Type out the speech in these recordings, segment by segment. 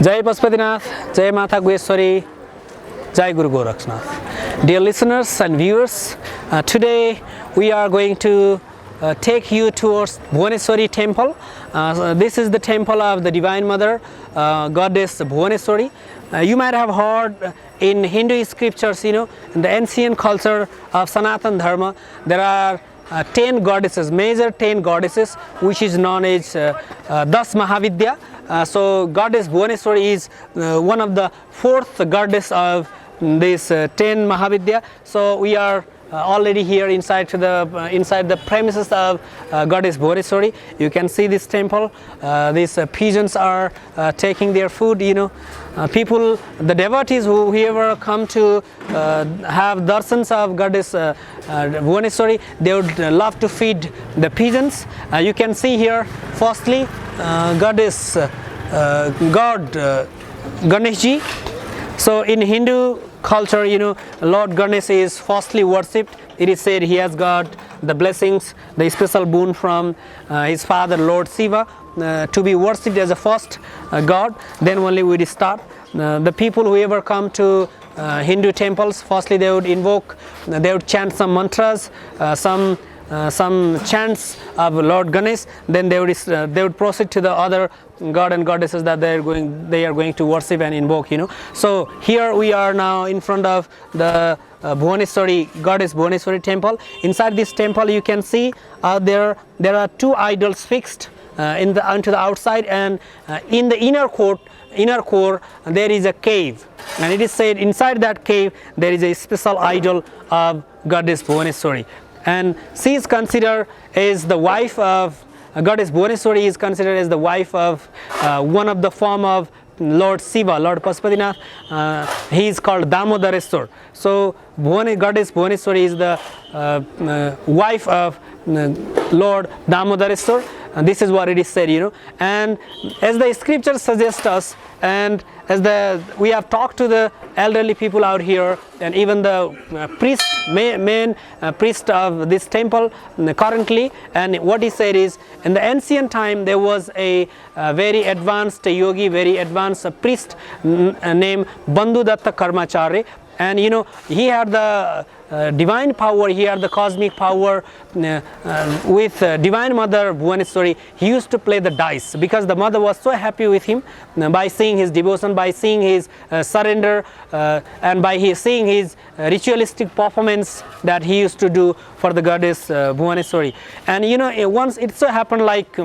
Jai Pasupatinath, Jai Mata Bhuvaneswari, Jai Guru Gorakhnath. Dear listeners and viewers, today we are going to take you towards Bhuvaneswari temple. This is the temple of the Divine Mother, Goddess Bhuvaneswari. You might have heard in Hindu scriptures, in the ancient culture of Sanatana Dharma, there are 10 goddesses, major 10 goddesses, which is known as Das Mahavidya. So Goddess Bhuvaneswari is one of the fourth goddess of this 10 Mahavidya. So we are already here inside the premises of Goddess Bhuvaneswari. You can see this temple. These pigeons are taking their food. People, the devotees whoever come to have darshans of Goddess Bhuvaneswari, they would love to feed the pigeons. You can see here, firstly, God Ganeshji. So in Hindu culture, Lord Ganesh is firstly worshipped. It is said he has got the blessings, the special boon from his father Lord Shiva to be worshipped as a first god. Then only we start. The people whoever come to Hindu temples, firstly they would invoke, they would chant some mantras, some chants of Lord Ganesh. Then they would proceed to the other god and goddesses that they are going to worship and invoke. So here we are now in front of the Bhuvaneswari, Goddess Bhuvaneswari temple. Inside this temple you can see there are two idols fixed onto the outside, and in the inner core there is a cave, and it is said inside that cave there is a special idol of Goddess Bhuvaneswari. And she is considered as the wife of Goddess Bhuvaneswari is considered as the wife of one of the form of Lord Shiva, Lord Pasupatinath. He is called Damodareswar. So Goddess Bhuvaneswari is the wife of Lord Damodareswar. And this is what it is said, And as the scriptures suggest us, and as we have talked to the elderly people out here, and even the main priest of this temple currently, and what he said is, in the ancient time there was a very advanced yogi, very advanced priest named Bandhudatta Karmacharya. And he had the divine power, he had the cosmic power. With Divine Mother Bhuvaneswari, he used to play the dice, because the mother was so happy with him by seeing his devotion, by seeing his surrender, and by seeing his ritualistic performance that he used to do for the Goddess Bhuvaneswari. And once it so happened, like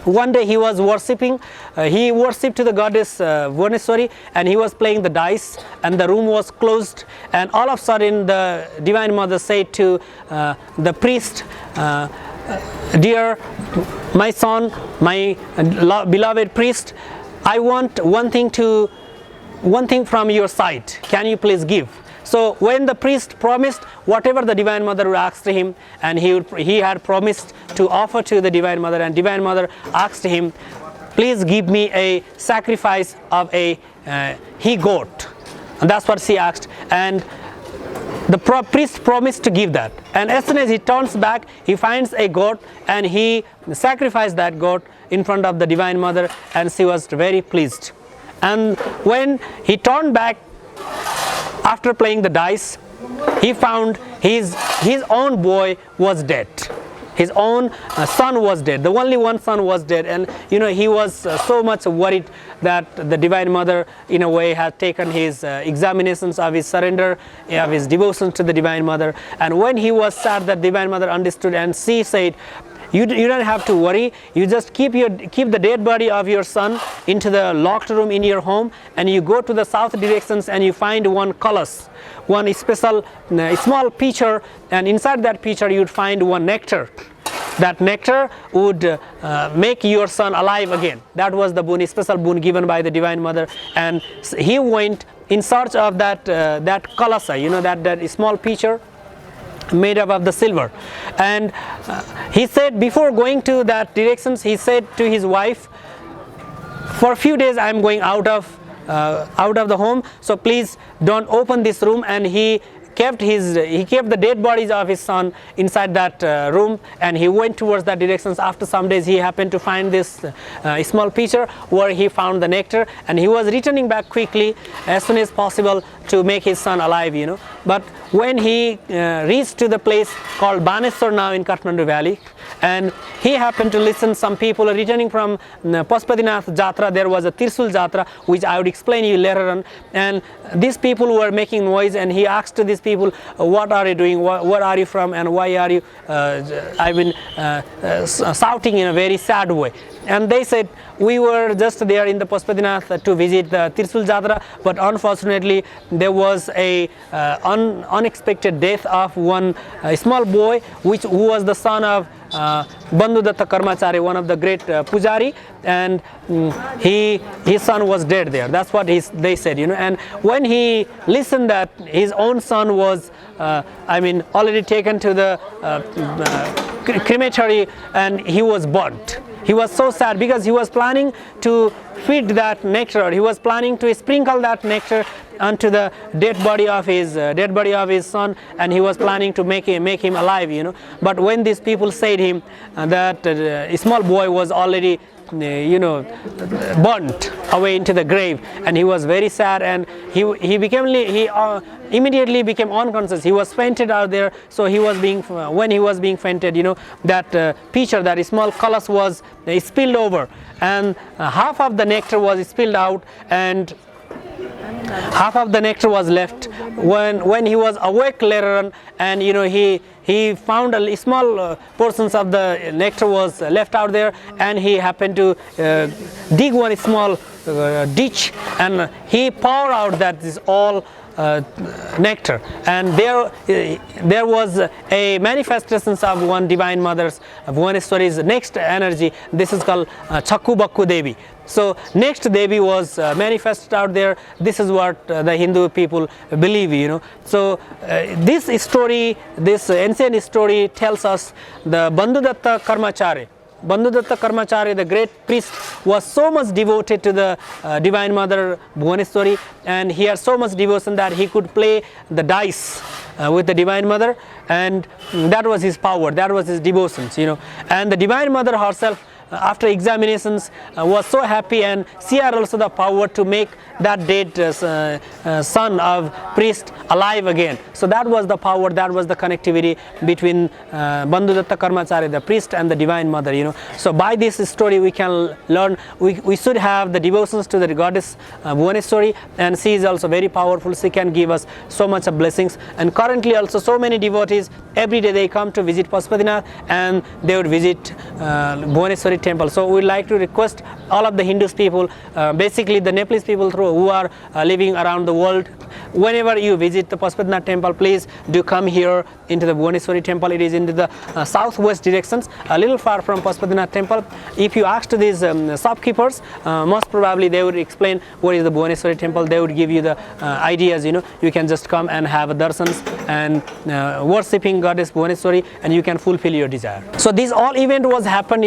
one day he was worshipping, he worshipped to the Goddess Bhuvaneswari, and he was playing the dice, and the room was closed, and all of a sudden the Divine Mother said to the priest, "Dear my son, my beloved priest, I want one thing from your side. Can you please give?" So when the priest promised whatever the Divine Mother asked him, and he had promised to offer to the Divine Mother, and Divine Mother asked him, "Please give me a sacrifice of a he-goat." And that's what she asked, and the priest promised to give that. And as soon as he turns back, he finds a goat, and he sacrificed that goat in front of the Divine Mother, and she was very pleased. And when he turned back after playing the dice, he found his own boy was dead. His own son was dead. The only one son was dead, and he was so much worried that the Divine Mother, in a way, had taken his examinations of his surrender, of his devotion to the Divine Mother. And when he was sad, that Divine Mother understood, and she said, You don't have to worry. You just keep the dead body of your son into the locked room in your home, and you go to the south directions, and you find one kalash, one special small pitcher, and inside that pitcher you would find one nectar. That nectar would make your son alive again. That was the boon, special boon given by the Divine Mother. And he went in search of that kalasha, that small pitcher made up of the silver. And he said, before going to that directions, he said to his wife, "For a few days I am going out of the home, so please don't open this room." And he kept the dead bodies of his son inside that room, and he went towards that direction. After some days he happened to find this small pitcher where he found the nectar, and he was returning back quickly as soon as possible to make his son alive, but when he reached to the place called Bhuvaneswari now in Kathmandu valley, and he happened to listen some people returning from Pashupatinath Jatra. There was a Tirsul Jatra, which I would explain you later on, and these people were making noise, and he asked to these people, what are you doing, where are you from, and why are you shouting in a very sad way. And they said, we were just there in the Pashupatinath to visit the Tirsul Jatra, but unfortunately there was a unexpected death of one small boy who was the son of Bandhu Datta Karmachari, one of the great pujari, and his son was dead there. That's what they said, and when he listened that his own son was already taken to the crematory and he was burnt. He was so sad because he was planning to feed that nectar. He was planning to sprinkle that nectar onto the dead body of his son, and he was planning to make him alive, But when these people said him that a small boy was already burnt away into the grave, and he was very sad, and he immediately became unconscious. He was fainted out there. So when he was being fainted, that pitcher, that small kalash was spilled over, and half of the nectar was spilled out, and half of the nectar was left. When he was awake later on, and he found a small portions of the nectar was left out there, and he happened to dig one small ditch, and he poured out that is all nectar, and there was a manifestation of one divine mother's Bhuvaneswari's next energy. This is called Chakku Bakku Devi. So next Devi was manifested out there. This is what the Hindu people believe, So this story, this ancient story tells us the Bandhu Datta Karmachari. Bandhu Datta Karmachari, the great priest, was so much devoted to the Divine Mother Bhuvaneswari, and he had so much devotion that he could play the dice with the Divine Mother, and that was his power, that was his devotions, And the Divine Mother herself, after examinations, was so happy, and she had also the power to make that dead son of priest alive again. So that was the power, that was the connectivity between Bandhu Datta Karmachari, the priest, and the Divine Mother, So by this story we can learn we should have the devotions to the goddess Bhuvaneswari, and she is also very powerful. She can give us so much of blessings, and currently also so many devotees every day they come to visit Pashupatinath, and they would visit Bhuvaneswari temple. So we would like to request all of the Hindus people, basically the Nepalese people who are living around the world, whenever you visit the Pashupatinath temple, please do come here into the Bhuvaneswari temple. It is into the southwest directions, a little far from Pashupatinath temple. If you ask to these shopkeepers, most probably they would explain what is the Bhuvaneswari temple. They would give you the ideas, You can just come and have darsans and worshipping goddess Bhuvaneswari, and you can fulfill your desire. So this all event was happened,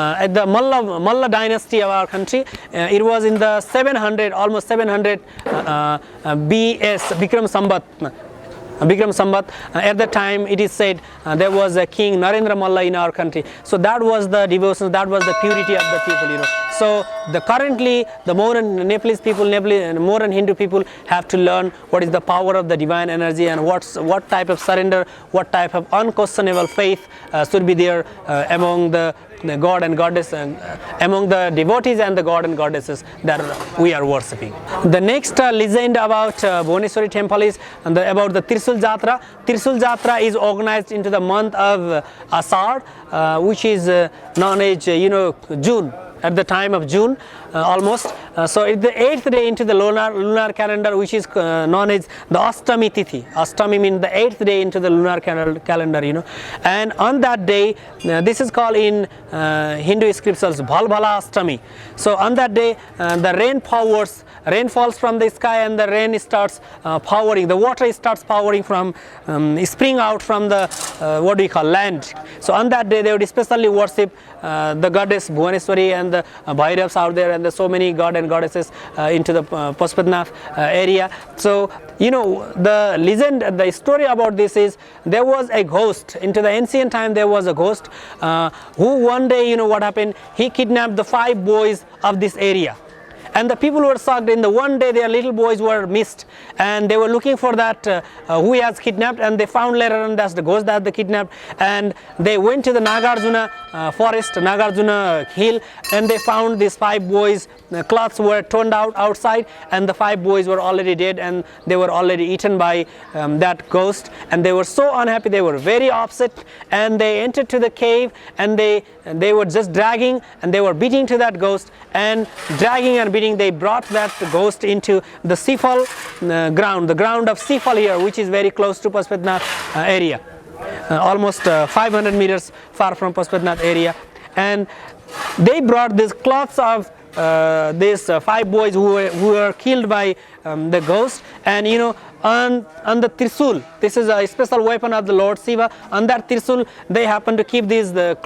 at the Malla dynasty of our country. It was in the 700, almost 700 BS, Bikram Sambat. At the time it is said there was a king Narendra Malla in our country. So that was the devotion, that was the purity of the people, So currently the modern Nepalese people, modern Hindu people have to learn what is the power of the divine energy, and what type of surrender, what type of unquestionable faith should be there among the God and goddess, and among the devotees and the God and goddesses that we are worshipping. The next legend about Bhuvaneswari temple is about the Tirsul Jatra. Tirsul Jatra is organized into the month of Asar, which is known as June, at the time of June almost. So it's the 8th day into the lunar calendar, which is known as the Ashtami Tithi. Ashtami means the 8th day into the lunar calendar, And on that day, this is called in Hindu scriptures Bhalbhala Ashtami. So on that day, the rain falls from the sky, and the rain starts powering. The water starts powering from spring out from the land. So on that day, they would especially worship the goddess Bhuvaneswari and the Bhairavs out there, and the so many God and and goddesses into the Pashupatinath area. So the legend, the story about this is there was a ghost. Into the ancient time there was a ghost who one day, what happened, he kidnapped the 5 boys of this area. And the people were shocked. In the one day their little boys were missed, and they were looking for that who he has kidnapped, and they found later on that's the ghost that they kidnapped. And they went to the Nagarjuna forest, Nagarjuna hill, and they found these 5 boys. Cloths were torn out outside, and the 5 boys were already dead, and they were already eaten by that ghost. And they were so unhappy, they were very upset, and they entered to the cave, and they were just dragging, and they were beating to that ghost, and dragging and beating, they brought that ghost into the Sifal ground, the ground of Sifal here, which is very close to Pashupatinath area, almost 500 meters far from Pashupatinath area. And they brought these cloths of these 5 boys who were killed by the ghost, and on the Trisul, this is a special weapon of the Lord Shiva. On that Trisul they happened to keep the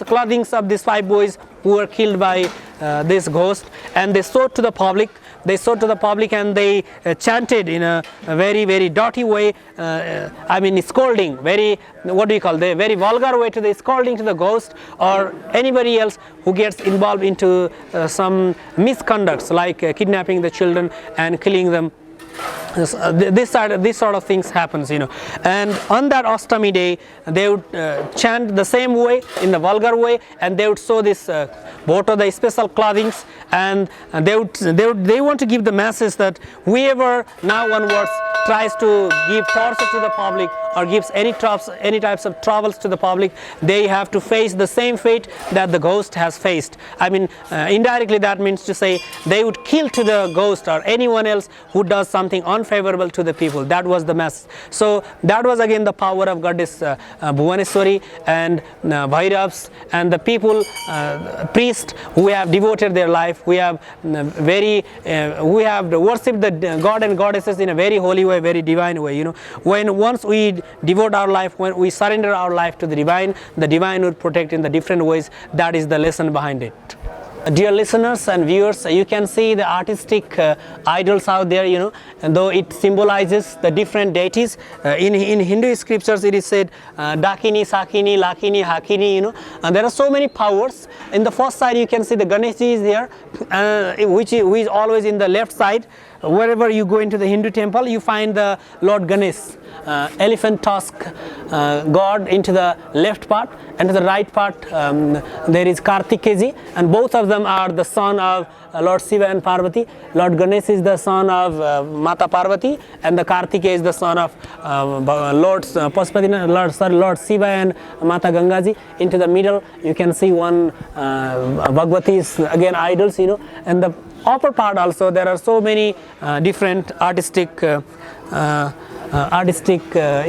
clothings of these 5 boys who were killed by this ghost, and they showed to the public. And they chanted in a very, very dirty way, scolding, very, very vulgar way, to the scolding to the ghost or anybody else who gets involved into some misconducts like kidnapping the children and killing them. This sort of things happens, and on that Ashtami day they would chant the same way, in the vulgar way, and they would sew this boto, the special clothings, and they want to give the message that whoever now onwards tries to give torture to the public or gives any types of troubles to the public, they have to face the same fate that the ghost has faced. Indirectly that means to say they would kill to the ghost or anyone else who does something unfavorable to the people. That was the message. So that was again the power of goddess Bhuwaneshori and Bhairavs and the people, priests who have devoted their life. We have worshipped the god and goddesses in a very holy way, very divine way. When once we devote our life, when we surrender our life to the divine would protect in the different ways. That is the lesson behind it. Dear listeners and viewers, you can see the artistic idols out there, and though it symbolizes the different deities. In Hindu scriptures it is said Dakini, Sakini, Lakini, Hakini, and there are so many powers. In the first side you can see the Ganeshji is here, who is always in the left side. Wherever you go into the Hindu temple, you find the Lord Ganesh, elephant tusk god into the left part, and to the right part there is Kartikeji, and both of them are the son of Lord Shiva and Parvati. Lord Ganesh is the son of Mata Parvati, and the Kartikeya is the son of Lord Pashupatinath, Lord Shiva and Mata Gangaji. Into the middle you can see one Bhagwati's again idols, and the upper part also there are so many different artistic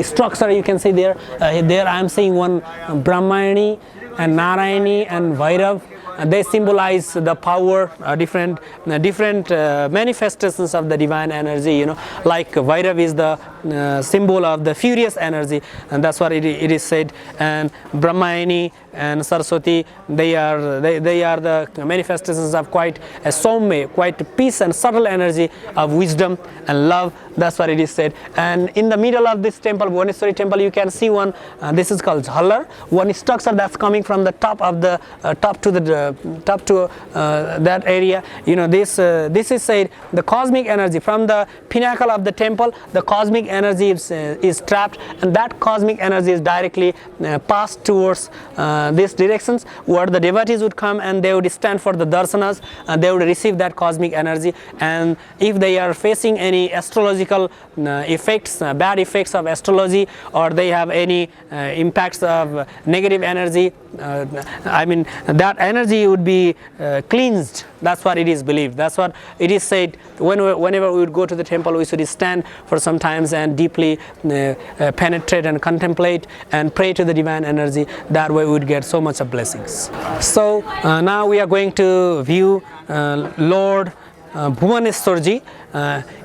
structure you can see there. There I am seeing one Brahmayani and Narayani and Bhairav. They symbolize the power, different manifestations of the divine energy. Like Bhairav is the symbol of the furious energy, and that's what it is said. And Brahmayani and Saraswati, they are the manifestations of quite a soumya, quite peace and subtle energy of wisdom and love. That's what it is said. And in the middle of this temple, Bhuvaneshori temple, you can see one. This is called Jhalar. One structure that's coming from the top of the top to that area. This is said the cosmic energy from the pinnacle of the temple. The cosmic energy is trapped, and that cosmic energy is directly passed towards these directions, where the devotees would come and they would stand for the darsanas, and they would receive that cosmic energy. And if they are facing any astrological effects, bad effects of astrology, or they have any impacts of negative energy, that energy would be cleansed. That's what it is believed. That's what it is said. Whenever we would go to the temple, we should stand for some times and deeply penetrate and contemplate and pray to the divine energy. That way we would get so much of blessings. So now we are going to view Lord Bhuvaneshori.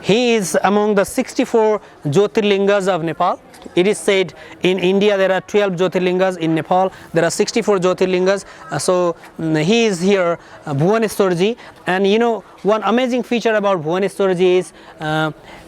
He is among the 64 Jyotirlingas of Nepal, It is said in India there are 12 Jyotirlingas, in Nepal there are 64 Jyotirlingas. So he is here, Bhuwaneshori. And you know, one amazing feature about Bhuvaneshori is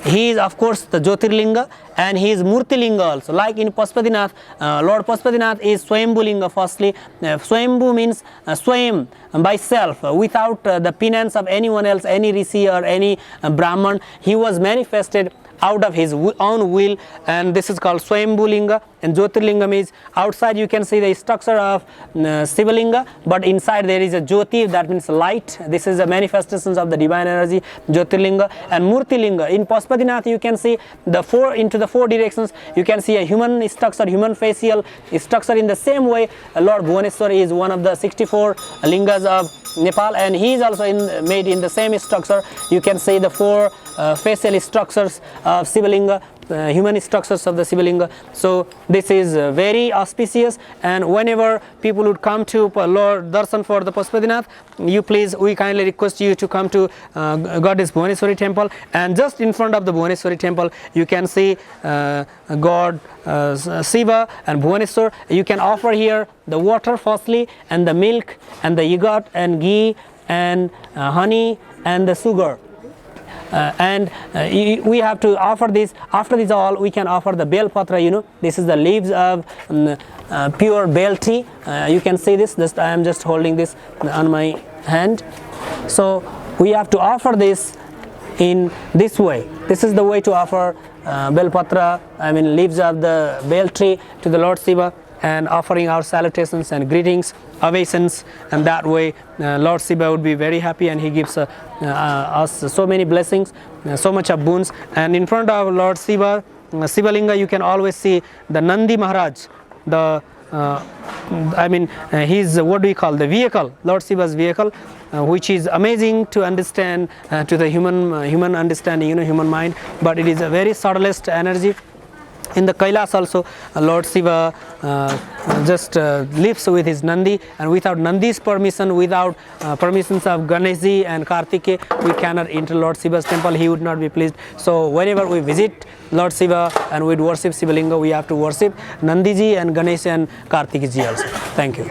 he is of course the Jyotirlinga, and he is Murtilinga also. Like in Pashupatinath, Lord Pashupatinath is Swayambhulinga firstly. Swayambhu means Swayam, by self, without the penance of anyone else, any rishi or any Brahman. He was manifested out of his own will, and this is called Swayambhulinga. And Jyotirlinga means outside you can see the structure of Shivalinga, but inside there is a Jyoti, that means light. This is the manifestations of the divine energy, Jyotirlinga. And Murtilinga, in Pashupatinath you can see the four directions. You can see a human structure, human facial structure. In the same way, Lord Bhuvaneshori is one of the 64 lingas of Nepal, and he is also made in the same structure. You can see the four facial structures of Shivalinga, human structures of the Shivalinga. So this is very auspicious, and whenever people would come to Lord Darshan for the Pashupatinath, we kindly request you to come to Goddess Bhuvaneshori temple. And just in front of the Bhuvaneshori temple you can see God Shiva and Bhuvaneshwar. You can offer here the water firstly, and the milk, and the yogurt and ghee and honey and the sugar. We have to offer this. After this all, we can offer the bel patra. You know, this is the leaves of pure bel tree. You can see this. I am just holding this on my hand. So we have to offer this in this way. This is the way to offer bel patra, I mean leaves of the bel tree, to the Lord Shiva, and offering our salutations and greetings, ovations, and that way Lord Shiva would be very happy, and he gives us so many blessings, so much of boons. And in front of Lord Shiva, Shivalinga, you can always see the Nandi Maharaj, the his, what do we call, the vehicle, Lord Shiva's vehicle, which is amazing to understand to the human understanding, you know, human mind, but it is a very subtlest energy. In the Kailas also, Lord Shiva just lives with his Nandi, and without Nandi's permission, without permissions of Ganeshji and Kartike, we cannot enter Lord Shiva's temple. He would not be pleased. So whenever we visit Lord Shiva and we worship Shivalinga, we have to worship Nandiji and Ganesh and Kartikeji also. Thank you.